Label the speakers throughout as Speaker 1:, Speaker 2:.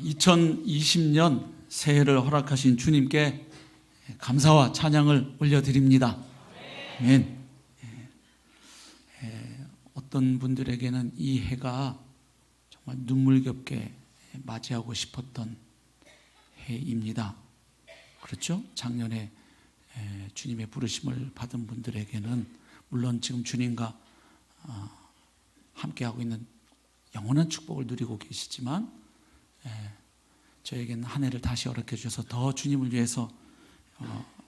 Speaker 1: 2020년 새해를 허락하신 주님께 감사와 찬양을 올려드립니다. 아멘. 어떤 분들에게는 이 해가 정말 눈물겹게 맞이하고 싶었던 해입니다. 그렇죠? 작년에 주님의 부르심을 받은 분들에게는 물론 지금 주님과 함께하고 있는 영원한 축복을 누리고 계시지만 저에게는 한 해를 다시 허락해 주셔서 더 주님을 위해서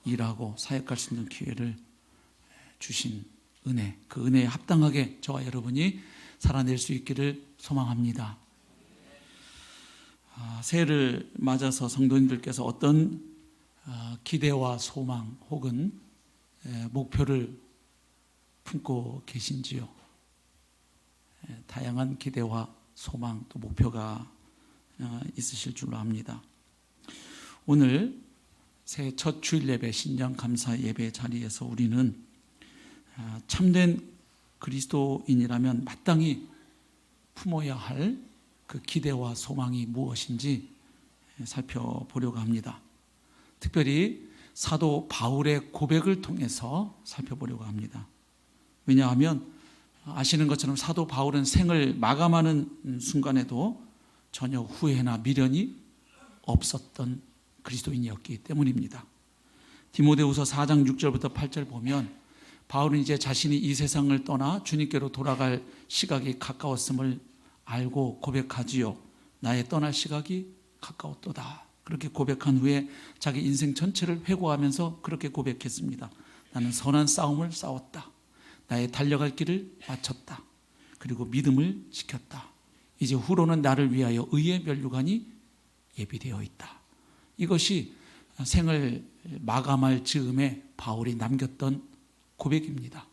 Speaker 1: 일하고 사역할 수 있는 기회를 주신 은혜, 그 은혜에 합당하게 저와 여러분이 살아낼 수 있기를 소망합니다. 새해를 맞아서 성도님들께서 어떤 기대와 소망 혹은 목표를 품고 계신지요? 다양한 기대와 소망 또 목표가 있으실 줄로 압니다. 오늘 새해 첫 주일 예배 신령 감사 예배 자리에서 우리는 참된 그리스도인이라면 마땅히 품어야 할 그 기대와 소망이 무엇인지 살펴보려고 합니다. 특별히 사도 바울의 고백을 통해서 살펴보려고 합니다. 왜냐하면 아시는 것처럼 사도 바울은 생을 마감하는 순간에도 전혀 후회나 미련이 없었던 그리스도인이었기 때문입니다. 디모데후서 4장 6절부터 8절 보면 바울은 이제 자신이 이 세상을 떠나 주님께로 돌아갈 시각이 가까웠음을 알고 고백하지요. 나의 떠날 시각이 가까웠도다. 그렇게 고백한 후에 자기 인생 전체를 회고하면서 그렇게 고백했습니다. 나는 선한 싸움을 싸웠다. 나의 달려갈 길을 마쳤다. 그리고 믿음을 지켰다. 이제 후로는 나를 위하여 의의 면류관이 예비되어 있다. 이것이 생을 마감할 즈음에 바울이 남겼던 고백입니다.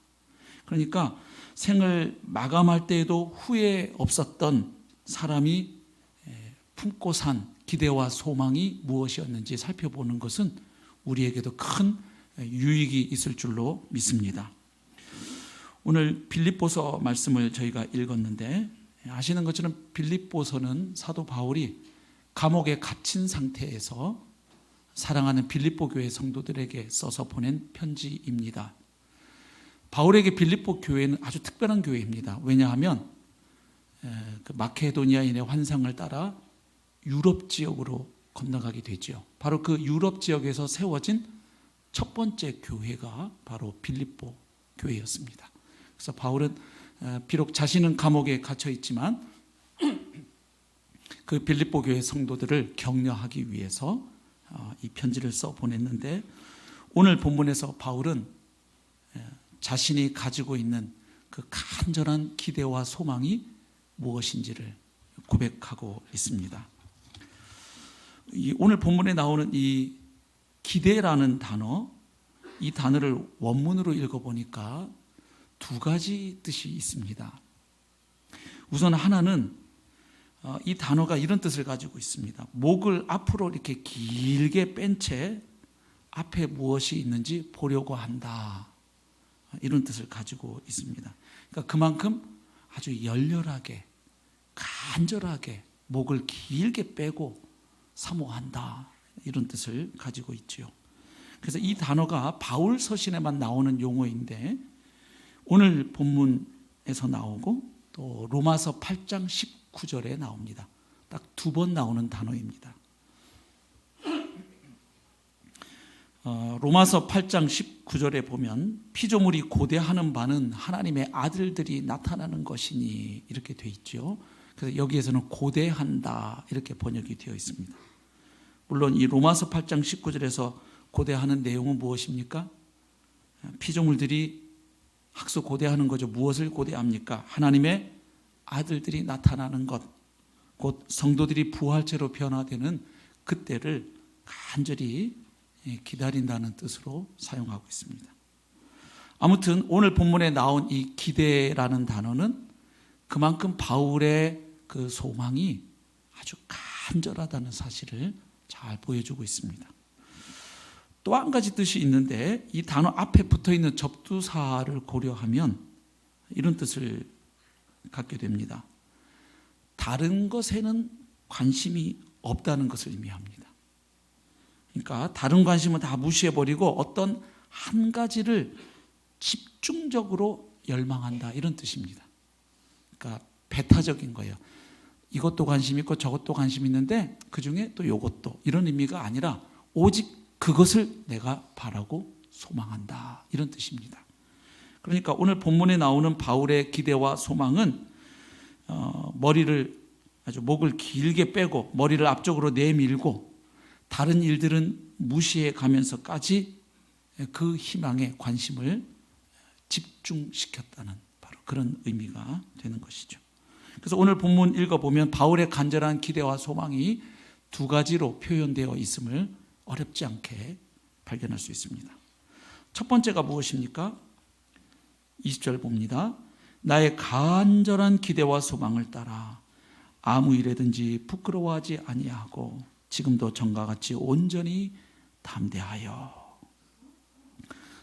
Speaker 1: 그러니까 생을 마감할 때에도 후회 없었던 사람이 품고 산 기대와 소망이 무엇이었는지 살펴보는 것은 우리에게도 큰 유익이 있을 줄로 믿습니다. 오늘 빌립보서 말씀을 저희가 읽었는데 아시는 것처럼 빌립보서는 사도 바울이 감옥에 갇힌 상태에서 사랑하는 빌립보 교회 성도들에게 써서 보낸 편지입니다. 바울에게 빌립보 교회는 아주 특별한 교회입니다. 왜냐하면 그 마케도니아인의 환상을 따라 유럽 지역으로 건너가게 되죠. 바로 그 유럽 지역에서 세워진 첫 번째 교회가 바로 빌립보 교회였습니다. 그래서 바울은 비록 자신은 감옥에 갇혀 있지만 그 빌립보 교회 성도들을 격려하기 위해서 이 편지를 써 보냈는데 오늘 본문에서 바울은 자신이 가지고 있는 그 간절한 기대와 소망이 무엇인지를 고백하고 있습니다. 오늘 본문에 나오는 이 기대라는 단어, 이 단어를 원문으로 읽어보니까 두 가지 뜻이 있습니다. 우선 하나는 이 단어가 이런 뜻을 가지고 있습니다. 목을 앞으로 이렇게 길게 뺀 채 앞에 무엇이 있는지 보려고 한다. 이런 뜻을 가지고 있습니다. 그러니까 그만큼 아주 열렬하게 간절하게 목을 길게 빼고 사모한다. 이런 뜻을 가지고 있죠. 그래서 이 단어가 바울 서신에만 나오는 용어인데 오늘 본문에서 나오고 또 로마서 8장 19절에 나옵니다. 딱 두 번 나오는 단어입니다. 로마서 8장 19절에 보면 피조물이 고대하는 바는 하나님의 아들들이 나타나는 것이니 이렇게 되어 있죠. 그래서 여기에서는 고대한다 이렇게 번역이 되어 있습니다. 물론 이 로마서 8장 19절에서 고대하는 내용은 무엇입니까? 피조물들이 학수 고대하는 거죠. 무엇을 고대합니까? 하나님의 아들들이 나타나는 것, 곧 성도들이 부활체로 변화되는 그때를 간절히 기다린다는 뜻으로 사용하고 있습니다. 아무튼 오늘 본문에 나온 이 기대라는 단어는 그만큼 바울의 그 소망이 아주 간절하다는 사실을 잘 보여주고 있습니다. 또 한 가지 뜻이 있는데 이 단어 앞에 붙어있는 접두사를 고려하면 이런 뜻을 갖게 됩니다. 다른 것에는 관심이 없다는 것을 의미합니다. 그러니까 다른 관심은 다 무시해버리고 어떤 한 가지를 집중적으로 열망한다, 이런 뜻입니다. 그러니까 배타적인 거예요. 이것도 관심 있고 저것도 관심 있는데 그중에 또 이것도, 이런 의미가 아니라 오직 그것을 내가 바라고 소망한다, 이런 뜻입니다. 그러니까 오늘 본문에 나오는 바울의 기대와 소망은 머리를 아주 목을 길게 빼고 머리를 앞쪽으로 내밀고 다른 일들은 무시해 가면서까지 그 희망에 관심을 집중시켰다는 바로 그런 의미가 되는 것이죠. 그래서 오늘 본문 읽어보면 바울의 간절한 기대와 소망이 두 가지로 표현되어 있음을 어렵지 않게 발견할 수 있습니다. 첫 번째가 무엇입니까? 20절 봅니다. 나의 간절한 기대와 소망을 따라 아무 일에든지 부끄러워하지 아니하고 지금도 전과 같이 온전히 담대하여.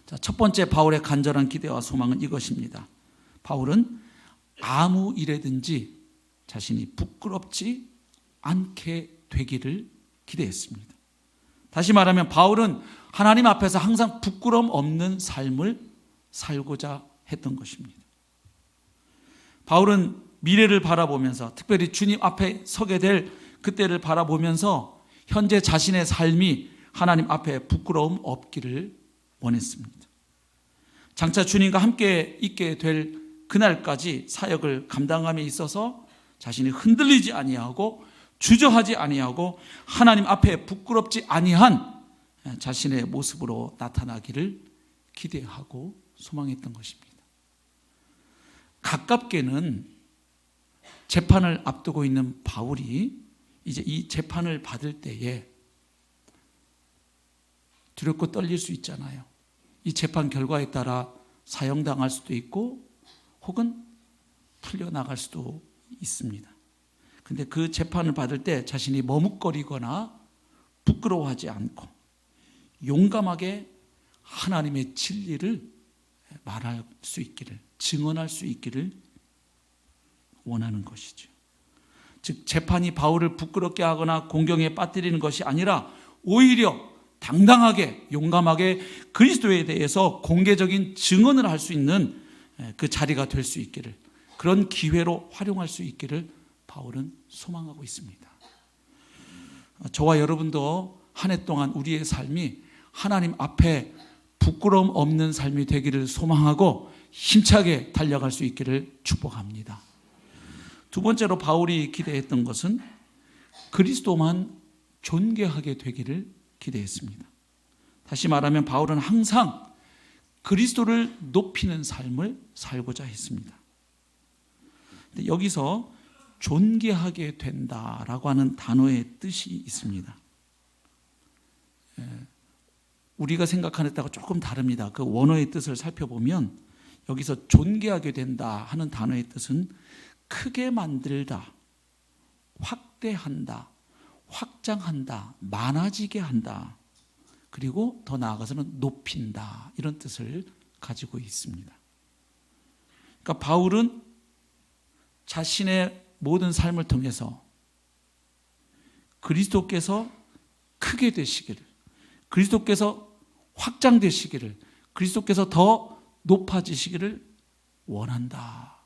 Speaker 1: 자, 첫 번째 바울의 간절한 기대와 소망은 이것입니다. 바울은 아무 일에든지 자신이 부끄럽지 않게 되기를 기대했습니다. 다시 말하면 바울은 하나님 앞에서 항상 부끄러움 없는 삶을 살고자 했던 것입니다. 바울은 미래를 바라보면서, 특별히 주님 앞에 서게 될 그때를 바라보면서 현재 자신의 삶이 하나님 앞에 부끄러움 없기를 원했습니다. 장차 주님과 함께 있게 될 그날까지 사역을 감당함에 있어서 자신이 흔들리지 아니하고 주저하지 아니하고 하나님 앞에 부끄럽지 아니한 자신의 모습으로 나타나기를 기대하고 소망했던 것입니다. 가깝게는 재판을 앞두고 있는 바울이 이제 이 재판을 받을 때에 두렵고 떨릴 수 있잖아요. 이 재판 결과에 따라 사형당할 수도 있고 혹은 풀려나갈 수도 있습니다. 근데 그 재판을 받을 때 자신이 머뭇거리거나 부끄러워하지 않고 용감하게 하나님의 진리를 말할 수 있기를, 증언할 수 있기를 원하는 것이죠. 즉 재판이 바울을 부끄럽게 하거나 공경에 빠뜨리는 것이 아니라 오히려 당당하게 용감하게 그리스도에 대해서 공개적인 증언을 할 수 있는 그 자리가 될 수 있기를, 그런 기회로 활용할 수 있기를 바울은 소망하고 있습니다. 저와 여러분도 한 해 동안 우리의 삶이 하나님 앞에 부끄러움 없는 삶이 되기를 소망하고 힘차게 달려갈 수 있기를 축복합니다. 두 번째로 바울이 기대했던 것은 그리스도만 존귀하게 되기를 기대했습니다. 다시 말하면 바울은 항상 그리스도를 높이는 삶을 살고자 했습니다. 근데 여기서 존귀하게 된다라고 하는 단어의 뜻이 있습니다. 우리가 생각하는 때하고 조금 다릅니다. 그 원어의 뜻을 살펴보면 여기서 존귀하게 된다 하는 단어의 뜻은 크게 만들다, 확대한다, 확장한다, 많아지게 한다, 그리고 더 나아가서는 높인다, 이런 뜻을 가지고 있습니다. 그러니까 바울은 자신의 모든 삶을 통해서 그리스도께서 크게 되시기를, 그리스도께서 확장되시기를, 그리스도께서 더 높아지시기를 원한다,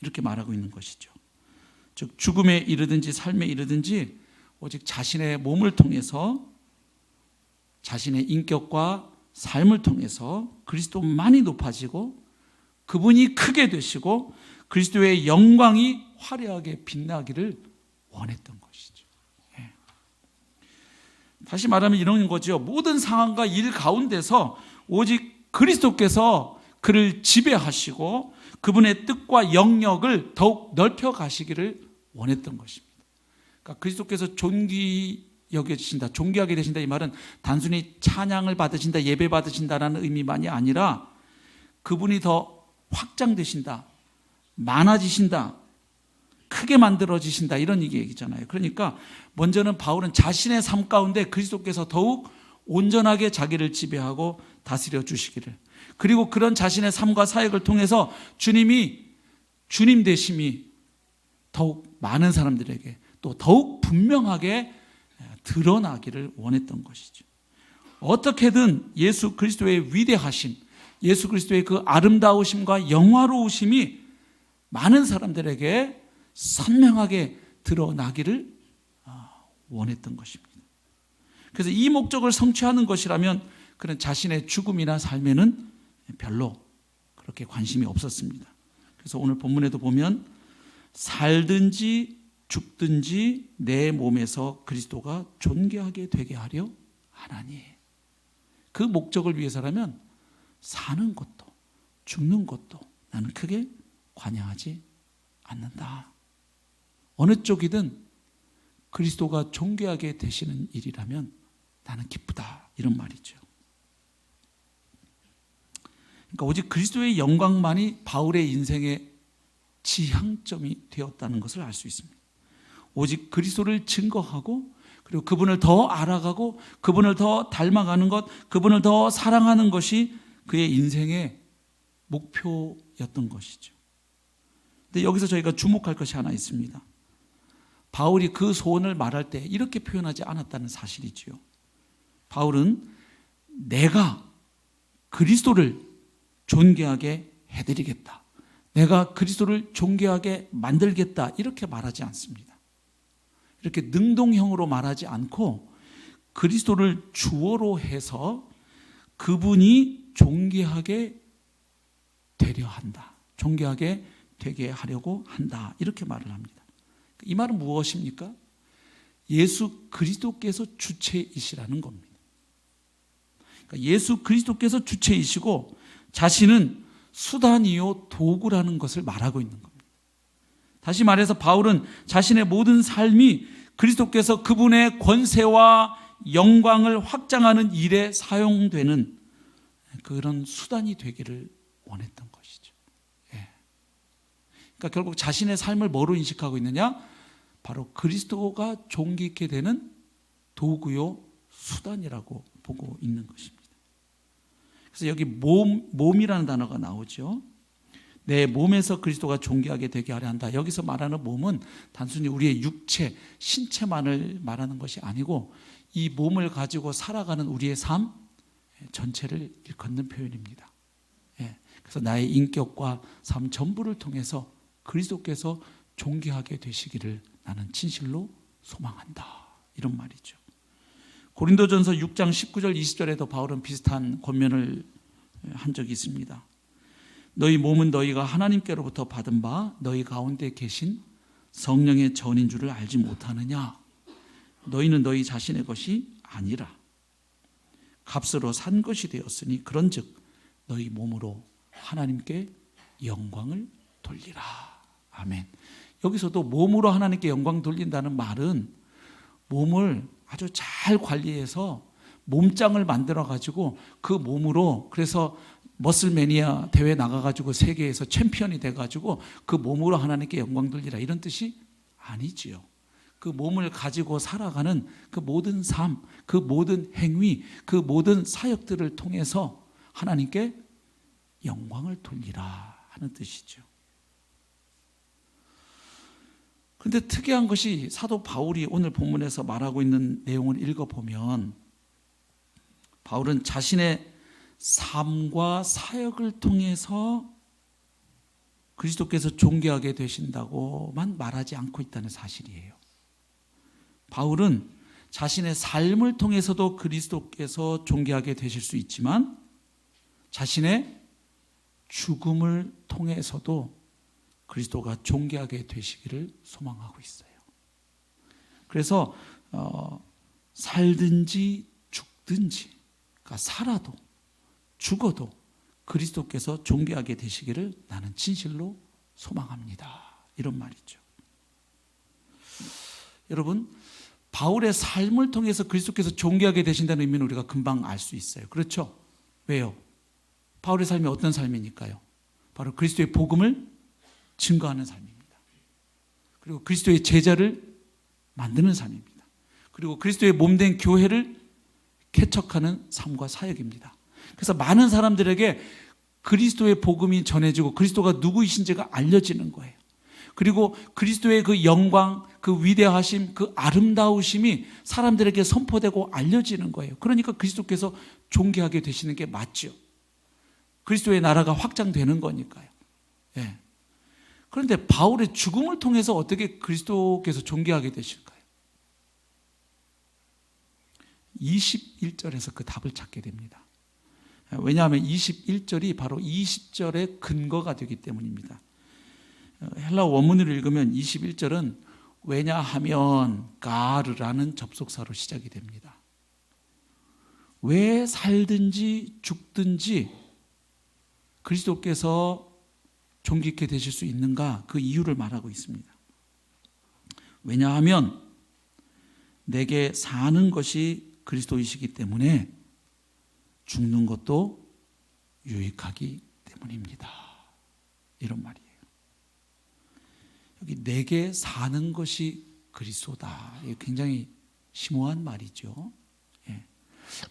Speaker 1: 이렇게 말하고 있는 것이죠. 즉 죽음에 이르든지 삶에 이르든지 오직 자신의 몸을 통해서, 자신의 인격과 삶을 통해서 그리스도만이 높아지고 그분이 크게 되시고 그리스도의 영광이 화려하게 빛나기를 원했던 것이죠. 다시 말하면 이런 거죠. 모든 상황과 일 가운데서 오직 그리스도께서 그를 지배하시고 그분의 뜻과 영역을 더욱 넓혀 가시기를 원했던 것입니다. 그러니까 그리스도께서 존귀 여겨지신다, 존귀하게 되신다, 이 말은 단순히 찬양을 받으신다, 예배 받으신다라는 의미만이 아니라 그분이 더 확장되신다, 많아지신다, 크게 만들어지신다, 이런 얘기잖아요. 그러니까 먼저는 바울은 자신의 삶 가운데 그리스도께서 더욱 온전하게 자기를 지배하고 다스려 주시기를, 그리고 그런 자신의 삶과 사역을 통해서 주님 되심이 더욱 많은 사람들에게 또 더욱 분명하게 드러나기를 원했던 것이죠. 어떻게든 예수 그리스도의 위대하심, 예수 그리스도의 그 아름다우심과 영화로우심이 많은 사람들에게 선명하게 드러나기를 원했던 것입니다. 그래서 이 목적을 성취하는 것이라면 그는 자신의 죽음이나 삶에는 별로 그렇게 관심이 없었습니다. 그래서 오늘 본문에도 보면 살든지 죽든지 내 몸에서 그리스도가 존귀하게 되게 하려 하나니, 그 목적을 위해서라면 사는 것도 죽는 것도 나는 크게 관여하지 않는다. 어느 쪽이든 그리스도가 존귀하게 되시는 일이라면 나는 기쁘다, 이런 말이죠. 그러니까 오직 그리스도의 영광만이 바울의 인생의 지향점이 되었다는 것을 알 수 있습니다. 오직 그리스도를 증거하고 그리고 그분을 더 알아가고 그분을 더 닮아가는 것, 그분을 더 사랑하는 것이 그의 인생의 목표였던 것이죠. 근데 여기서 저희가 주목할 것이 하나 있습니다. 바울이 그 소원을 말할 때 이렇게 표현하지 않았다는 사실이지요. 바울은 내가 그리스도를 존귀하게 해드리겠다, 내가 그리스도를 존귀하게 만들겠다, 이렇게 말하지 않습니다. 이렇게 능동형으로 말하지 않고 그리스도를 주어로 해서 그분이 존귀하게 되려 한다, 존귀하게 되게 하려고 한다, 이렇게 말을 합니다. 이 말은 무엇입니까? 예수 그리스도께서 주체이시라는 겁니다. 그러니까 예수 그리스도께서 주체이시고 자신은 수단이요 도구라는 것을 말하고 있는 겁니다. 다시 말해서 바울은 자신의 모든 삶이 그리스도께서 그분의 권세와 영광을 확장하는 일에 사용되는 그런 수단이 되기를 원했던 것이죠. 그러니까 결국 자신의 삶을 뭐로 인식하고 있느냐? 바로 그리스도가 존귀 있게 되는 도구요 수단이라고 보고 있는 것입니다. 그래서 여기 몸이라는 단어가 나오죠. 내 몸에서 그리스도가 존귀하게 되게 하려 한다. 여기서 말하는 몸은 단순히 우리의 육체, 신체만을 말하는 것이 아니고 이 몸을 가지고 살아가는 우리의 삶 전체를 일컫는 표현입니다. 그래서 나의 인격과 삶 전부를 통해서 그리스도께서 존귀하게 되시기를 나는 진실로 소망한다, 이런 말이죠. 고린도전서 6장 19절 20절에도 바울은 비슷한 권면을 한 적이 있습니다. 너희 몸은 너희가 하나님께로부터 받은 바 너희 가운데 계신 성령의 전인 줄을 알지 못하느냐? 너희는 너희 자신의 것이 아니라 값으로 산 것이 되었으니 그런즉 너희 몸으로 하나님께 영광을 돌리라. 아멘. 여기서도 몸으로 하나님께 영광 돌린다는 말은 몸을 아주 잘 관리해서 몸짱을 만들어 가지고 그 몸으로, 그래서 머슬매니아 대회 나가가지고 세계에서 챔피언이 돼가지고 그 몸으로 하나님께 영광 돌리라, 이런 뜻이 아니지요. 그 몸을 가지고 살아가는 그 모든 삶, 그 모든 행위, 그 모든 사역들을 통해서 하나님께 영광을 돌리라 하는 뜻이죠. 그런데 특이한 것이 사도 바울이 오늘 본문에서 말하고 있는 내용을 읽어보면 바울은 자신의 삶과 사역을 통해서 그리스도께서 존귀하게 되신다고만 말하지 않고 있다는 사실이에요. 바울은 자신의 삶을 통해서도 그리스도께서 존귀하게 되실 수 있지만 자신의 죽음을 통해서도 그리스도가 존귀하게 되시기를 소망하고 있어요. 그래서 살든지 죽든지, 그러니까 살아도 죽어도 그리스도께서 존귀하게 되시기를 나는 진실로 소망합니다, 이런 말이죠. 여러분, 바울의 삶을 통해서 그리스도께서 존귀하게 되신다는 의미는 우리가 금방 알 수 있어요. 그렇죠? 왜요? 바울의 삶이 어떤 삶이니까요? 바로 그리스도의 복음을 증거하는 삶입니다. 그리고 그리스도의 제자를 만드는 삶입니다. 그리고 그리스도의 몸된 교회를 개척하는 삶과 사역입니다. 그래서 많은 사람들에게 그리스도의 복음이 전해지고 그리스도가 누구이신지가 알려지는 거예요. 그리고 그리스도의 그 영광, 그 위대하심, 그 아름다우심이 사람들에게 선포되고 알려지는 거예요. 그러니까 그리스도께서 존귀하게 되시는 게 맞죠. 그리스도의 나라가 확장되는 거니까요. 예. 그런데 바울의 죽음을 통해서 어떻게 그리스도께서 존귀하게 되실까요? 21절에서 그 답을 찾게 됩니다. 왜냐하면 21절이 바로 20절의 근거가 되기 때문입니다. 헬라 원문을 읽으면 21절은 왜냐하면 가르라는 접속사로 시작이 됩니다. 왜 살든지 죽든지 그리스도께서 존귀케 되실 수 있는가, 그 이유를 말하고 있습니다. 왜냐하면 내게 사는 것이 그리스도이시기 때문에 죽는 것도 유익하기 때문입니다. 이런 말이에요. 여기 내게 사는 것이 그리스도다. 이게 굉장히 심오한 말이죠. 예.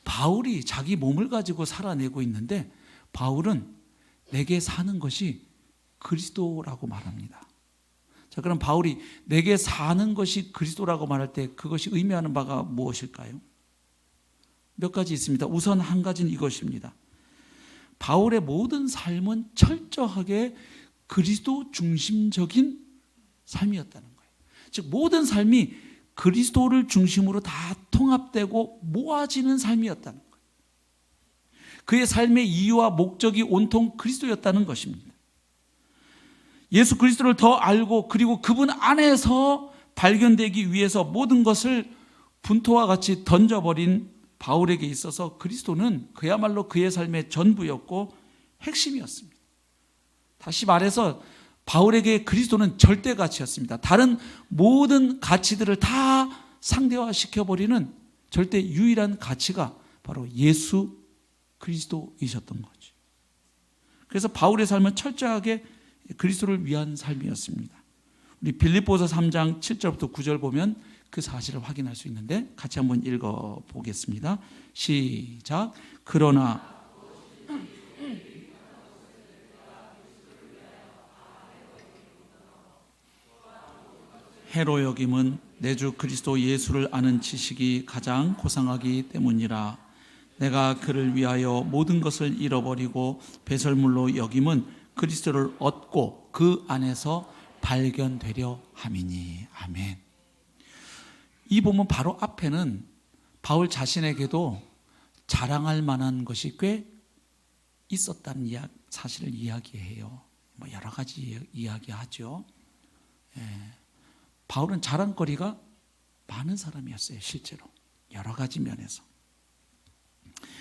Speaker 1: 바울이 자기 몸을 가지고 살아내고 있는데 바울은 내게 사는 것이 그리스도라고 말합니다. 자, 그럼 바울이 내게 사는 것이 그리스도라고 말할 때 그것이 의미하는 바가 무엇일까요? 몇 가지 있습니다. 우선 한 가지는 이것입니다. 바울의 모든 삶은 철저하게 그리스도 중심적인 삶이었다는 거예요. 즉 모든 삶이 그리스도를 중심으로 다 통합되고 모아지는 삶이었다는 거예요. 그의 삶의 이유와 목적이 온통 그리스도였다는 것입니다. 예수 그리스도를 더 알고 그리고 그분 안에서 발견되기 위해서 모든 것을 분토와 같이 던져버린 바울에게 있어서 그리스도는 그야말로 그의 삶의 전부였고 핵심이었습니다. 다시 말해서 바울에게 그리스도는 절대 가치였습니다. 다른 모든 가치들을 다 상대화시켜버리는 절대 유일한 가치가 바로 예수 그리스도이셨던 거죠. 그래서 바울의 삶은 철저하게 그리스도를 위한 삶이었습니다. 우리 빌립보서 3장 7절부터 9절 보면 그 사실을 확인할 수 있는데 같이 한번 읽어보겠습니다. 시작. 그러나 해로 여김은 내 주 그리스도 예수를 아는 지식이 가장 고상하기 때문이라. 내가 그를 위하여 모든 것을 잃어버리고 배설물로 여김은 그리스도를 얻고 그 안에서 발견되려 함이니. 아멘. 이 본문 바로 앞에는 바울 자신에게도 자랑할 만한 것이 꽤 있었다는 사실을 이야기해요. 여러 가지 이야기하죠. 예. 바울은 자랑거리가 많은 사람이었어요. 실제로 여러 가지 면에서.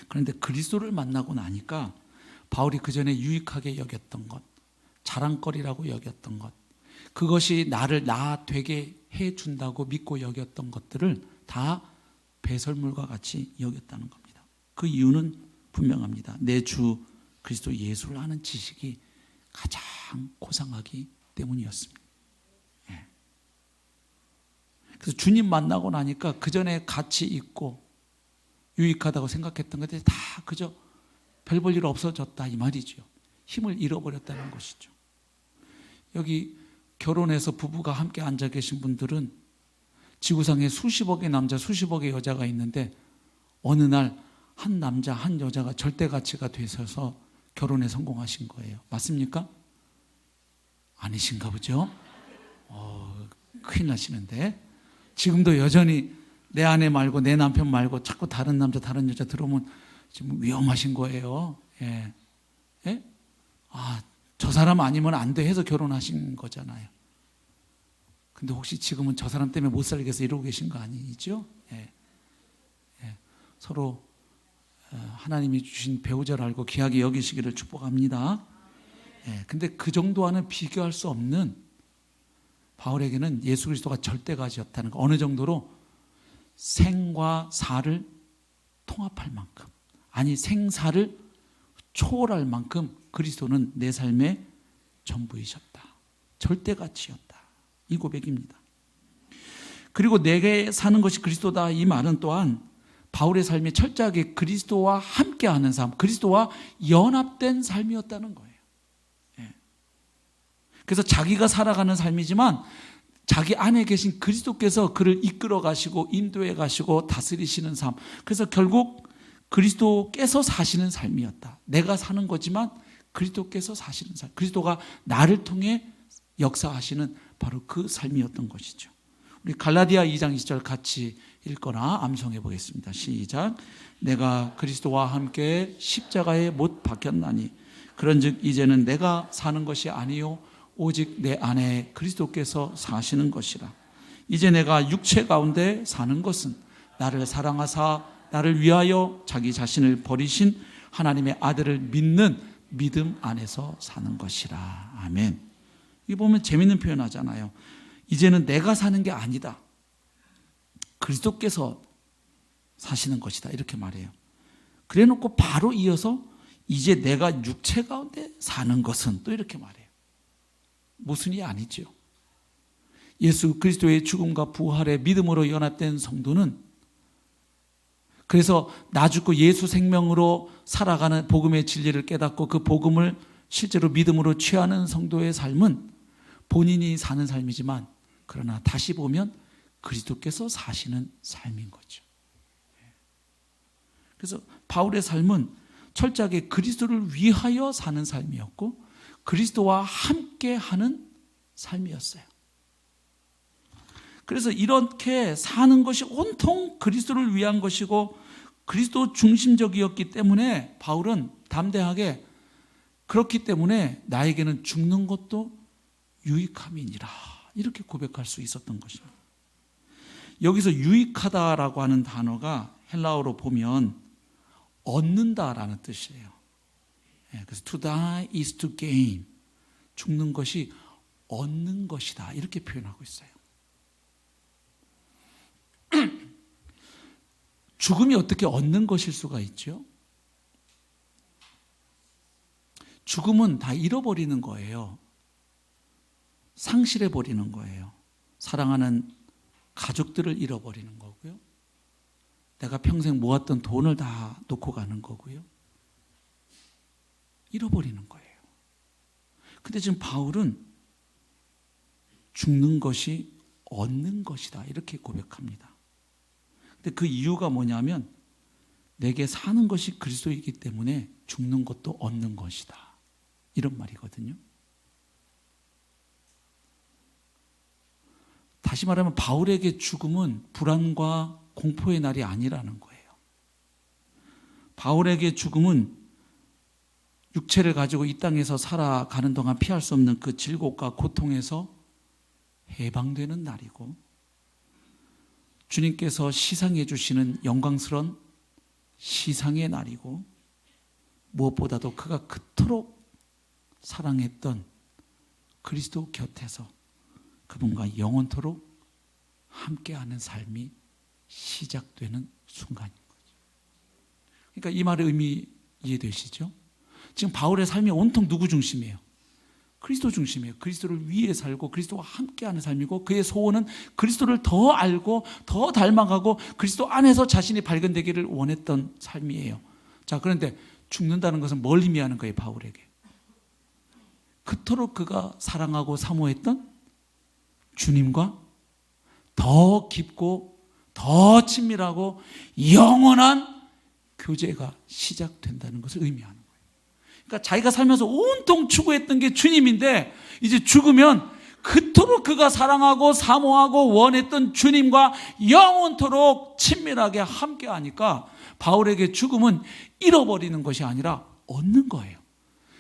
Speaker 1: 그런데 그리스도를 만나고 나니까 바울이 그전에 유익하게 여겼던 것, 자랑거리라고 여겼던 것, 그것이 나를 나 되게 해준다고 믿고 여겼던 것들을 다 배설물과 같이 여겼다는 겁니다. 그 이유는 분명합니다. 내 주 그리스도 예수를 아는 지식이 가장 고상하기 때문이었습니다. 예. 그래서 주님 만나고 나니까 그전에 가치 있고 유익하다고 생각했던 것들이 다 그저 별 볼 일 없어졌다 이 말이죠. 힘을 잃어버렸다는 것이죠. 여기 결혼해서 부부가 함께 앉아 계신 분들은 지구상에 수십억의 남자, 수십억의 여자가 있는데 어느 날 한 남자, 한 여자가 절대 가치가 되셔서 결혼에 성공하신 거예요. 맞습니까? 아니신가 보죠? 큰일 나시는데 지금도 여전히 내 아내 말고 내 남편 말고 자꾸 다른 남자, 다른 여자 들어오면 지금 위험하신 거예요. 예. 예? 저 사람 아니면 안 돼 해서 결혼하신 거잖아요. 근데 혹시 지금은 저 사람 때문에 못 살겠어 이러고 계신 거 아니죠? 예. 예. 서로 하나님이 주신 배우자를 알고 귀하게 여기시기를 축복합니다. 예. 근데 그 정도와는 비교할 수 없는 바울에게는 예수 그리스도가 절대가치였다는 거. 어느 정도로 생과 사를 통합할 만큼, 아니 생사를 초월할 만큼 그리스도는 내 삶의 전부이셨다. 절대가치였다. 이 고백입니다. 그리고 내게 사는 것이 그리스도다. 이 말은 또한 바울의 삶이 철저하게 그리스도와 함께하는 삶, 그리스도와 연합된 삶이었다는 거예요. 예. 그래서 자기가 살아가는 삶이지만 자기 안에 계신 그리스도께서 그를 이끌어 가시고 인도해 가시고 다스리시는 삶. 그래서 결국 그리스도께서 사시는 삶이었다. 내가 사는 거지만 그리스도께서 사시는 삶. 그리스도가 나를 통해 역사하시는 바로 그 삶이었던 것이죠. 우리 갈라디아 2장 20절 같이 읽거나 암송해 보겠습니다. 시작. 내가 그리스도와 함께 십자가에 못 박혔나니 그런즉 이제는 내가 사는 것이 아니요 오직 내 안에 그리스도께서 사시는 것이라. 이제 내가 육체 가운데 사는 것은 나를 사랑하사 나를 위하여 자기 자신을 버리신 하나님의 아들을 믿는 믿음 안에서 사는 것이라. 아멘. 이 보면 재밌는 표현하잖아요. 이제는 내가 사는 게 아니다. 그리스도께서 사시는 것이다. 이렇게 말해요. 그래 놓고 바로 이어서 이제 내가 육체 가운데 사는 것은 또 이렇게 말해요. 모순이 아니죠. 예수 그리스도의 죽음과 부활의 믿음으로 연합된 성도는 그래서 나 죽고 예수 생명으로 살아가는 복음의 진리를 깨닫고 그 복음을 실제로 믿음으로 취하는 성도의 삶은 본인이 사는 삶이지만 그러나 다시 보면 그리스도께서 사시는 삶인 거죠. 그래서 바울의 삶은 철저하게 그리스도를 위하여 사는 삶이었고 그리스도와 함께하는 삶이었어요. 그래서 이렇게 사는 것이 온통 그리스도를 위한 것이고 그리스도 중심적이었기 때문에 바울은 담대하게 그렇기 때문에 나에게는 죽는 것도 유익함이니라 이렇게 고백할 수 있었던 것입니다. 여기서 유익하다라고 하는 단어가 헬라어로 보면 얻는다라는 뜻이에요. 그래서 to die is to gain. 죽는 것이 얻는 것이다 이렇게 표현하고 있어요. 죽음이 어떻게 얻는 것일 수가 있죠? 죽음은 다 잃어버리는 거예요. 상실해버리는 거예요. 사랑하는 가족들을 잃어버리는 거고요. 내가 평생 모았던 돈을 다 놓고 가는 거고요. 잃어버리는 거예요. 근데 지금 바울은 죽는 것이 얻는 것이다 이렇게 고백합니다. 근데 그 이유가 뭐냐면 내게 사는 것이 그리스도이기 때문에 죽는 것도 얻는 것이다 이런 말이거든요. 다시 말하면 바울에게 죽음은 불안과 공포의 날이 아니라는 거예요. 바울에게 죽음은 육체를 가지고 이 땅에서 살아가는 동안 피할 수 없는 그 질곡과 고통에서 해방되는 날이고 주님께서 시상해 주시는 영광스러운 시상의 날이고 무엇보다도 그가 그토록 사랑했던 그리스도 곁에서 그분과 영원토록 함께하는 삶이 시작되는 순간인 거죠. 그러니까 이 말의 의미 이해되시죠? 지금 바울의 삶이 온통 누구 중심이에요? 그리스도 중심이에요. 그리스도를 위해 살고 그리스도와 함께하는 삶이고 그의 소원은 그리스도를 더 알고 더 닮아가고 그리스도 안에서 자신이 발견되기를 원했던 삶이에요. 자, 그런데 죽는다는 것은 뭘 의미하는 거예요? 바울에게 그토록 그가 사랑하고 사모했던 주님과 더 깊고 더 친밀하고 영원한 교제가 시작된다는 것을 의미하는 거예요. 그러니까 자기가 살면서 온통 추구했던 게 주님인데 이제 죽으면 그토록 그가 사랑하고 사모하고 원했던 주님과 영원토록 친밀하게 함께하니까 바울에게 죽음은 잃어버리는 것이 아니라 얻는 거예요.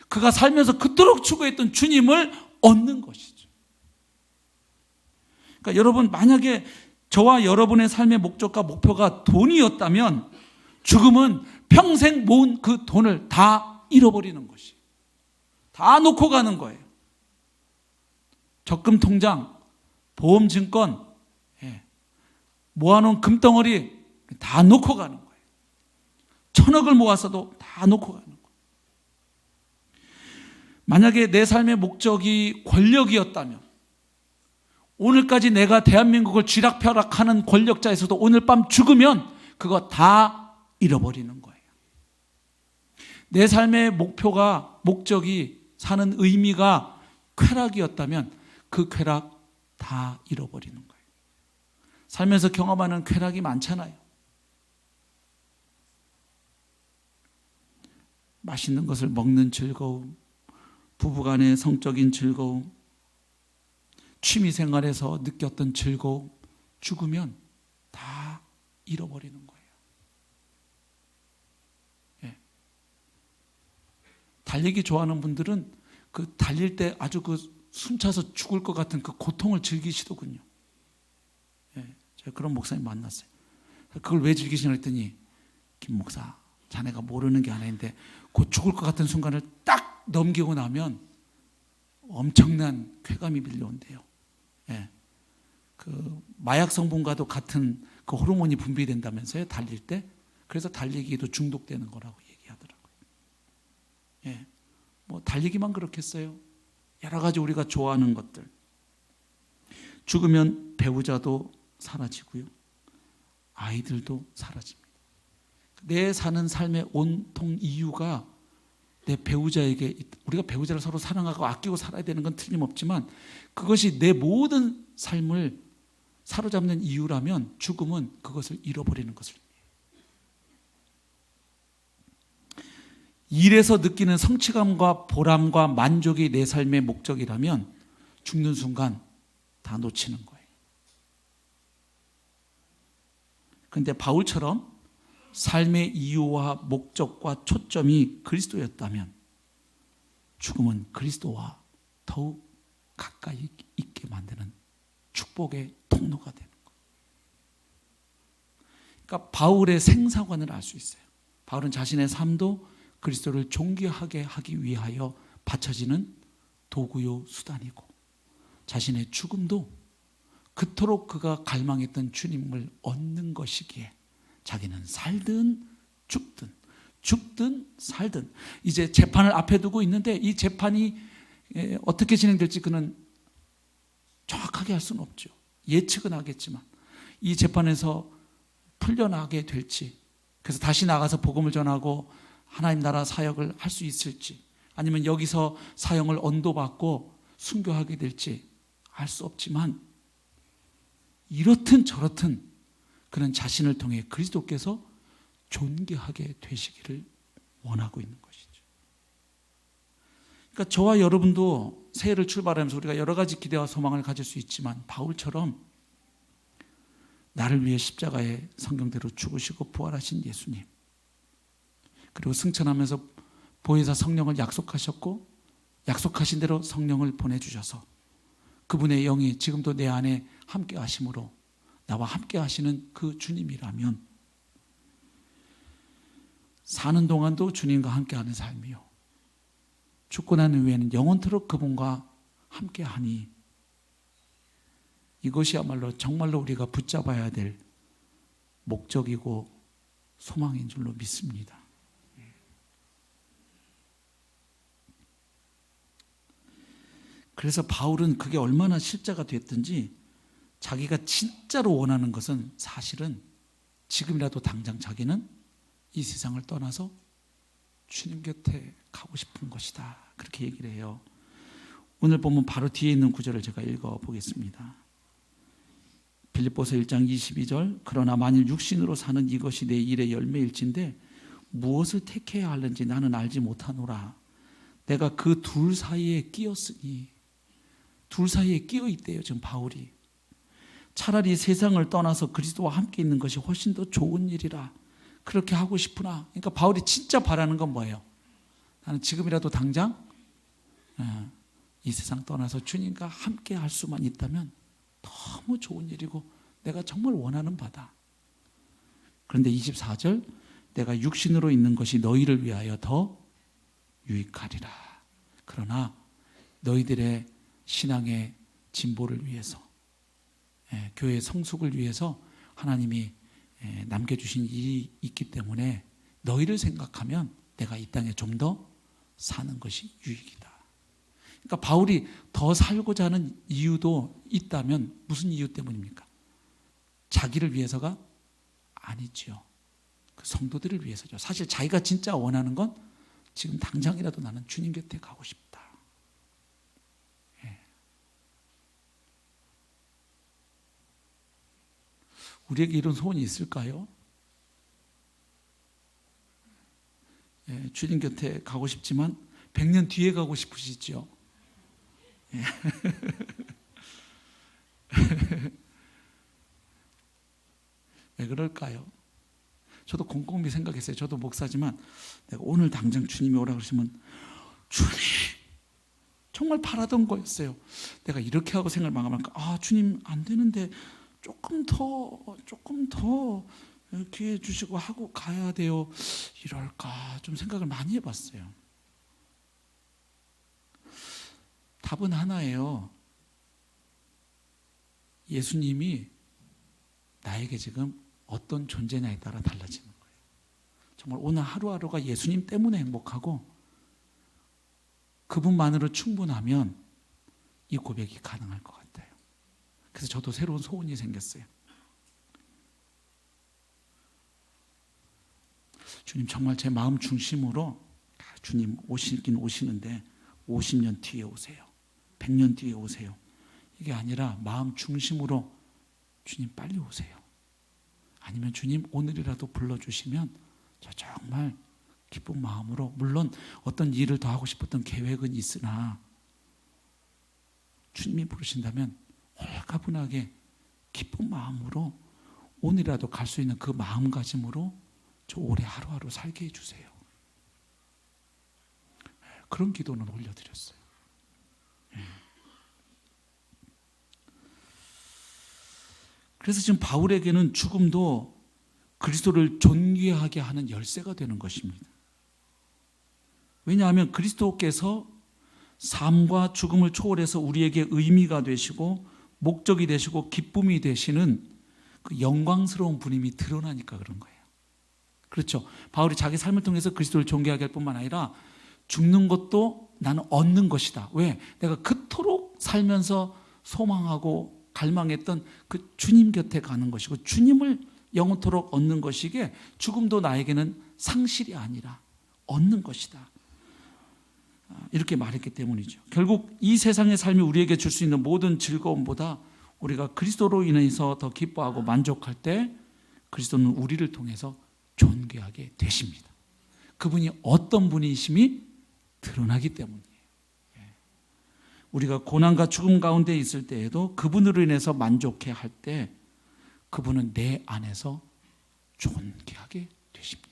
Speaker 1: 그가 살면서 그토록 추구했던 주님을 얻는 것이죠. 그러니까 여러분 만약에 저와 여러분의 삶의 목적과 목표가 돈이었다면 죽음은 평생 모은 그 돈을 다 잃어버리는 것이 다 놓고 가는 거예요. 적금 통장, 보험 증권, 모아놓은 금덩어리 다 놓고 가는 거예요. 1,000억을 모았어도 다 놓고 가는 거예요. 만약에 내 삶의 목적이 권력이었다면 오늘까지 내가 대한민국을 쥐락펴락하는 권력자에서도 오늘 밤 죽으면 그거 다 잃어버리는 거예요. 내 삶의 목표가 목적이 사는 의미가 쾌락이었다면 그 쾌락 다 잃어버리는 거예요. 살면서 경험하는 쾌락이 많잖아요. 맛있는 것을 먹는 즐거움, 부부간의 성적인 즐거움, 취미생활에서 느꼈던 즐거움, 죽으면 다 잃어버리는 거예요. 예. 달리기 좋아하는 분들은 그 달릴 때 아주 그 숨차서 죽을 것 같은 그 고통을 즐기시더군요. 예. 제가 그런 목사님 만났어요. 그걸 왜 즐기시냐 했더니, 김 목사, 자네가 모르는 게 아닌데 그 죽을 것 같은 순간을 딱 넘기고 나면 엄청난 쾌감이 밀려온대요. 예. 그 마약 성분과도 같은 그 호르몬이 분비된다면서요, 달릴 때. 그래서 달리기도 중독되는 거라고 얘기하더라고요. 예. 뭐 달리기만 그렇겠어요. 여러 가지 우리가 좋아하는 것들. 죽으면 배우자도 사라지고요, 아이들도 사라집니다. 내 사는 삶의 온통 이유가 내 배우자에게, 우리가 배우자를 서로 사랑하고 아끼고 살아야 되는 건 틀림없지만 그것이 내 모든 삶을 사로잡는 이유라면 죽음은 그것을 잃어버리는 것을. 일에서 느끼는 성취감과 보람과 만족이 내 삶의 목적이라면 죽는 순간 다 놓치는 거예요. 그런데 바울처럼 삶의 이유와 목적과 초점이 그리스도였다면 죽음은 그리스도와 더욱 가까이 있게 만드는 축복의 통로가 되는 거예요. 그러니까 바울의 생사관을 알 수 있어요. 바울은 자신의 삶도 그리스도를 존귀하게 하기 위하여 바쳐지는 도구요 수단이고, 자신의 죽음도 그토록 그가 갈망했던 주님을 얻는 것이기에 자기는 살든 죽든 살든 이제 재판을 앞에 두고 있는데, 이 재판이 어떻게 진행될지 그는 정확하게 할 수는 없죠. 예측은 하겠지만 이 재판에서 풀려나게 될지, 그래서 다시 나가서 복음을 전하고 하나님 나라 사역을 할 수 있을지, 아니면 여기서 사형을 언도받고 순교하게 될지 알 수 없지만, 이렇든 저렇든 그는 자신을 통해 그리스도께서 존귀하게 되시기를 원하고 있는 것이죠. 그러니까 저와 여러분도 새해를 출발하면서 우리가 여러 가지 기대와 소망을 가질 수 있지만, 바울처럼 나를 위해 십자가에 성경대로 죽으시고 부활하신 예수님, 그리고 승천하면서 보혜사 성령을 약속하셨고 약속하신 대로 성령을 보내주셔서 그분의 영이 지금도 내 안에 함께 하심으로 나와 함께 하시는 그 주님이라면, 사는 동안도 주님과 함께 하는 삶이요, 죽고 난 후에는 영원토록 그분과 함께 하니, 이것이야말로 정말로 우리가 붙잡아야 될 목적이고 소망인 줄로 믿습니다. 그래서 바울은 그게 얼마나 실제가 됐든지 자기가 진짜로 원하는 것은 사실은 지금이라도 당장 자기는 이 세상을 떠나서 주님 곁에 가고 싶은 것이다, 그렇게 얘기를 해요. 오늘 보면 바로 뒤에 있는 구절을 제가 읽어보겠습니다. 빌립보서 1장 22절, 그러나 만일 육신으로 사는 이것이 내 일의 열매일진데 무엇을 택해야 하는지 나는 알지 못하노라. 내가 그 둘 사이에 끼었으니, 둘 사이에 끼어 있대요 지금 바울이. 차라리 세상을 떠나서 그리스도와 함께 있는 것이 훨씬 더 좋은 일이라 그렇게 하고 싶으나. 그러니까 바울이 진짜 바라는 건 뭐예요? 나는 지금이라도 당장 이 세상 떠나서 주님과 함께 할 수만 있다면 너무 좋은 일이고 내가 정말 원하는 바다. 그런데 24절, 내가 육신으로 있는 것이 너희를 위하여 더 유익하리라. 그러나 너희들의 신앙의 진보를 위해서, 교회의 성숙을 위해서 하나님이 남겨주신 일이 있기 때문에 너희를 생각하면 내가 이 땅에 좀 더 사는 것이 유익이다. 그러니까 바울이 더 살고자 하는 이유도 있다면 무슨 이유 때문입니까? 자기를 위해서가 아니지요. 그 성도들을 위해서죠. 사실 자기가 진짜 원하는 건 지금 당장이라도 나는 주님 곁에 가고 싶다. 우리에게 이런 소원이 있을까요? 주님 곁에 가고 싶지만 100년 뒤에 가고 싶으시죠? 왜 그럴까요? 저도 곰곰이 생각했어요. 저도 목사지만 내가 오늘 당장 주님이 오라 그러시면 주님 정말 바라던 거였어요. 내가 이렇게 하고 생각을 마감할까? 주님 안 되는데 조금 더 이렇게 해주시고 하고 가야 돼요. 이럴까 좀 생각을 많이 해봤어요. 답은 하나예요. 예수님이 나에게 지금 어떤 존재냐에 따라 달라지는 거예요. 정말 오늘 하루하루가 예수님 때문에 행복하고 그분만으로 충분하면 이 고백이 가능할 것 같아요. 그래서 저도 새로운 소원이 생겼어요. 주님 정말 제 마음 중심으로 주님 오시긴 오시는데 50년 뒤에 오세요. 100년 뒤에 오세요. 이게 아니라 마음 중심으로 주님 빨리 오세요. 아니면 주님 오늘이라도 불러주시면 저 정말 기쁜 마음으로, 물론 어떤 일을 더 하고 싶었던 계획은 있으나 주님이 부르신다면 홀가분하게 기쁜 마음으로 오늘이라도 갈 수 있는 그 마음가짐으로 저 올해 하루하루 살게 해주세요. 그런 기도는 올려드렸어요. 그래서 지금 바울에게는 죽음도 그리스도를 존귀하게 하는 열쇠가 되는 것입니다. 왜냐하면 그리스도께서 삶과 죽음을 초월해서 우리에게 의미가 되시고 목적이 되시고 기쁨이 되시는 그 영광스러운 분임이 드러나니까 그런 거예요. 그렇죠. 바울이 자기 삶을 통해서 그리스도를 존귀하게 할 뿐만 아니라 죽는 것도 나는 얻는 것이다. 왜? 내가 그토록 살면서 소망하고 갈망했던 그 주님 곁에 가는 것이고 주님을 영원토록 얻는 것이기에 죽음도 나에게는 상실이 아니라 얻는 것이다. 이렇게 말했기 때문이죠. 결국 이 세상의 삶이 우리에게 줄 수 있는 모든 즐거움보다 우리가 그리스도로 인해서 더 기뻐하고 만족할 때 그리스도는 우리를 통해서 존귀하게 되십니다. 그분이 어떤 분이심이 드러나기 때문이에요. 우리가 고난과 죽음 가운데 있을 때에도 그분으로 인해서 만족해 할 때 그분은 내 안에서 존귀하게 되십니다.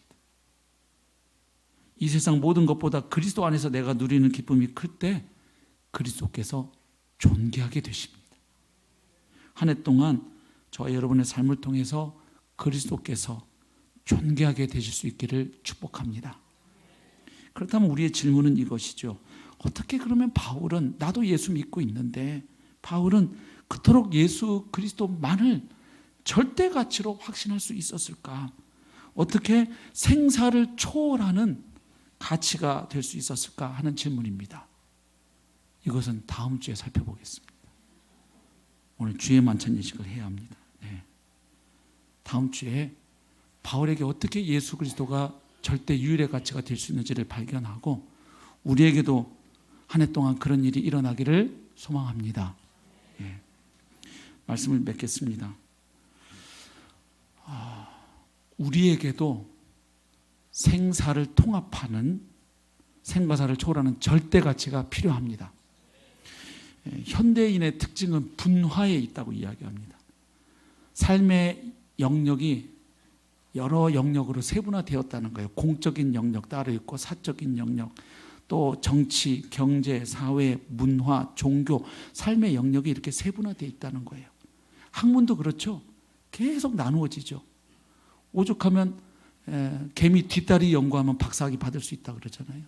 Speaker 1: 이 세상 모든 것보다 그리스도 안에서 내가 누리는 기쁨이 클 때 그리스도께서 존귀하게 되십니다. 한 해 동안 저와 여러분의 삶을 통해서 그리스도께서 존귀하게 되실 수 있기를 축복합니다. 그렇다면 우리의 질문은 이것이죠. 어떻게 그러면 바울은, 나도 예수 믿고 있는데 바울은 그토록 예수 그리스도만을 절대 가치로 확신할 수 있었을까? 어떻게 생사를 초월하는 가치가 될 수 있었을까 하는 질문입니다. 이것은 다음 주에 살펴보겠습니다. 오늘 주의 만찬 예식을 해야 합니다. 다음 주에 바울에게 어떻게 예수 그리스도가 절대 유일의 가치가 될 수 있는지를 발견하고 우리에게도 한 해 동안 그런 일이 일어나기를 소망합니다. 말씀을 맺겠습니다. 우리에게도 생사를 통합하는, 생과사를 초월하는 절대 가치가 필요합니다. 현대인의 특징은 분화에 있다고 이야기합니다. 삶의 영역이 여러 영역으로 세분화되었다는 거예요. 공적인 영역 따로 있고 사적인 영역, 또 정치, 경제, 사회, 문화, 종교, 삶의 영역이 이렇게 세분화되어 있다는 거예요. 학문도 그렇죠. 계속 나누어지죠. 오죽하면 개미 뒷다리 연구하면 박사학위 받을 수 있다 그러잖아요.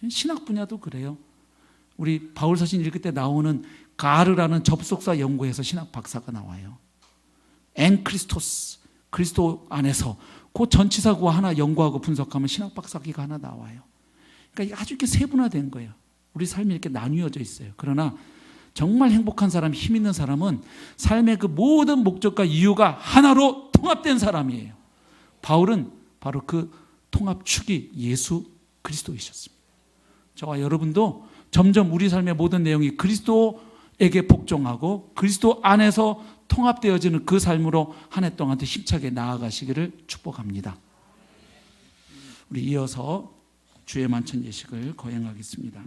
Speaker 1: 신학 분야도 그래요. 우리 바울 서신 읽을 때 나오는 가르라는 접속사 연구에서 신학 박사가 나와요. 엔 크리스토스, 그리스도 안에서 그 전치사구 하나 연구하고 분석하면 신학 박사학위가 하나 나와요. 그러니까 아주 이렇게 세분화된 거예요. 우리 삶이 이렇게 나뉘어져 있어요. 그러나 정말 행복한 사람, 힘 있는 사람은 삶의 그 모든 목적과 이유가 하나로 통합된 사람이에요. 바울은 바로 그 통합축이 예수 그리스도이셨습니다. 저와 여러분도 점점 우리 삶의 모든 내용이 그리스도에게 복종하고 그리스도 안에서 통합되어지는 그 삶으로 한 해 동안 더 힘차게 나아가시기를 축복합니다. 우리 이어서 주의 만찬 예식을 거행하겠습니다.